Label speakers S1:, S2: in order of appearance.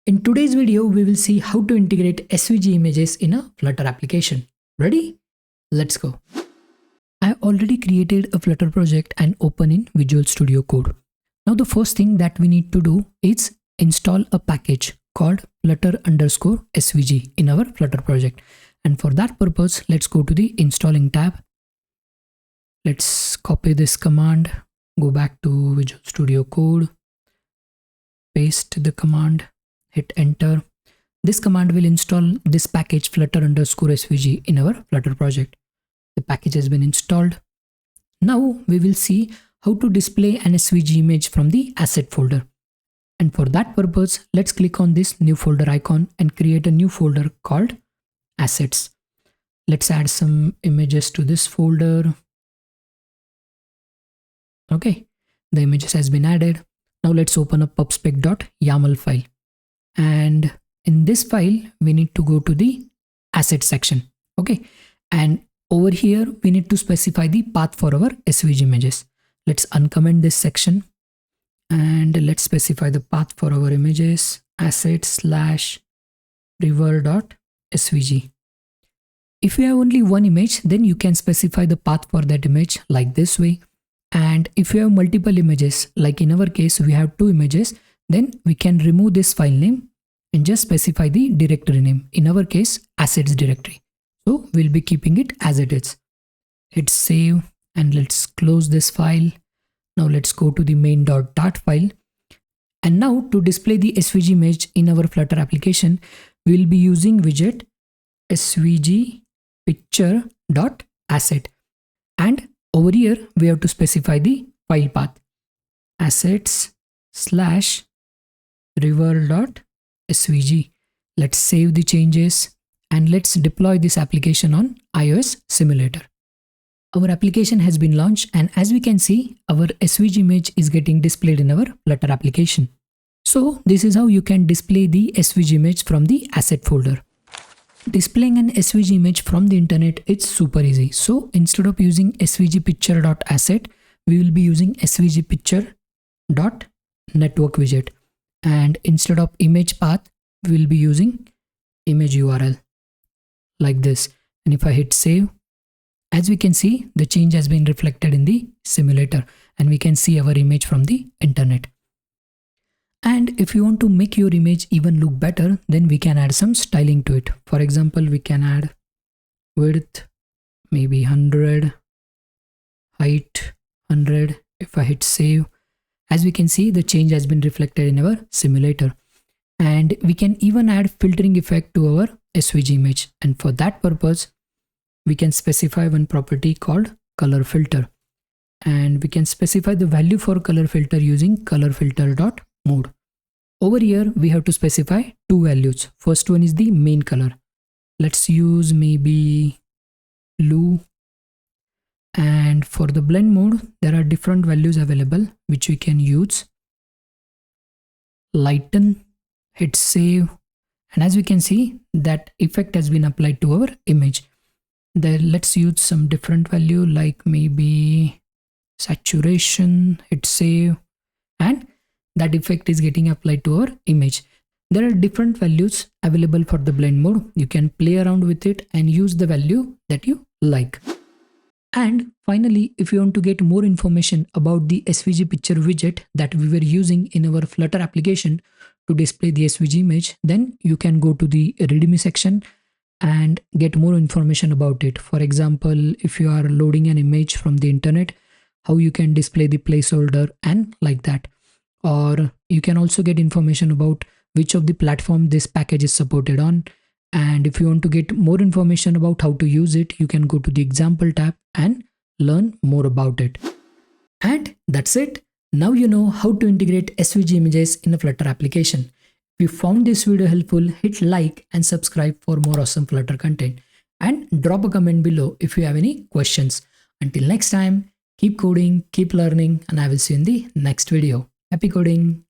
S1: In today's video, we will see how to integrate SVG images in a Flutter application. Ready? Let's go. I already created a Flutter project and open in Visual Studio Code. Now the first thing that we need to do is install a package called Flutter_SVG in our Flutter project. And for that purpose, let's go to the installing tab. Let's copy this command, go back to Visual Studio Code, paste the command, hit enter. This command will install this package Flutter_SVG in our Flutter project. The package has been installed. Now we will see how to display an SVG image from the asset folder. And for that purpose, let's click on this new folder icon and create a new folder called assets. Let's add some images to this folder. Okay, the images has been added. Now let's open up pubspec.yaml file. And in this file, we need to go to the asset section. Okay, and over here, we need to specify the path for our SVG images. Let's uncomment this section and let's specify the path for our images, asset/river.svg. If you have only one image, then you can specify the path for that image like this way. And if you have multiple images, like in our case, we have two images, then we can remove this file name and just specify the directory name. In our case, assets directory. So we'll be keeping it as it is. Hit save and let's close this file. Now let's go to the main.dart file. And now to display the SVG image in our Flutter application, we'll be using widget svg picture.asset. And over here, we have to specify the file path assets/river.svg. Let's save the changes and let's deploy this application on iOS simulator. Our application has been launched, and as we can see, our SVG image is getting displayed in our Flutter application. So this is how you can display the SVG image from the asset folder. Displaying an SVG image from the internet is super easy. So instead of using svg picture.asset, we will be using svg picture.network widget. And instead of image path, we will be using image URL like this. And if I hit save, as we can see, the change has been reflected in the simulator and we can see our image from the internet. And if you want to make your image even look better, then we can add some styling to it. For example, we can add width, maybe 100, height 100. If I hit save, as we can see, the change has been reflected in our simulator. And we can even add filtering effect to our SVG image. And for that purpose, we can specify one property called color filter. And we can specify the value for color filter using colorFilter.mode. Over here, we have to specify two values. First one is the main color. Let's use maybe blue. And for the blend mode, there are different values available which we can use. Lighten, hit save. And as we can see, that effect has been applied to our image. Then let's use some different value like maybe saturation, hit save, and that effect is getting applied to our image. There are different values available for the blend mode. You can play around with it and use the value that you like. And finally, if you want to get more information about the SVG picture widget that we were using in our Flutter application to display the SVG image, then you can go to the README section and get more information about it. For example, if you are loading an image from the internet, how you can display the placeholder and like that. Or you can also get information about which of the platform this package is supported on. And if you want to get more information about how to use it, you can go to the example tab and learn more about it. And that's it. Now you know how to integrate SVG images in a Flutter application. If you found this video helpful, hit like and subscribe for more awesome Flutter content. And drop a comment below if you have any questions. Until next time, keep coding, keep learning, and I will see you in the next video. Happy coding!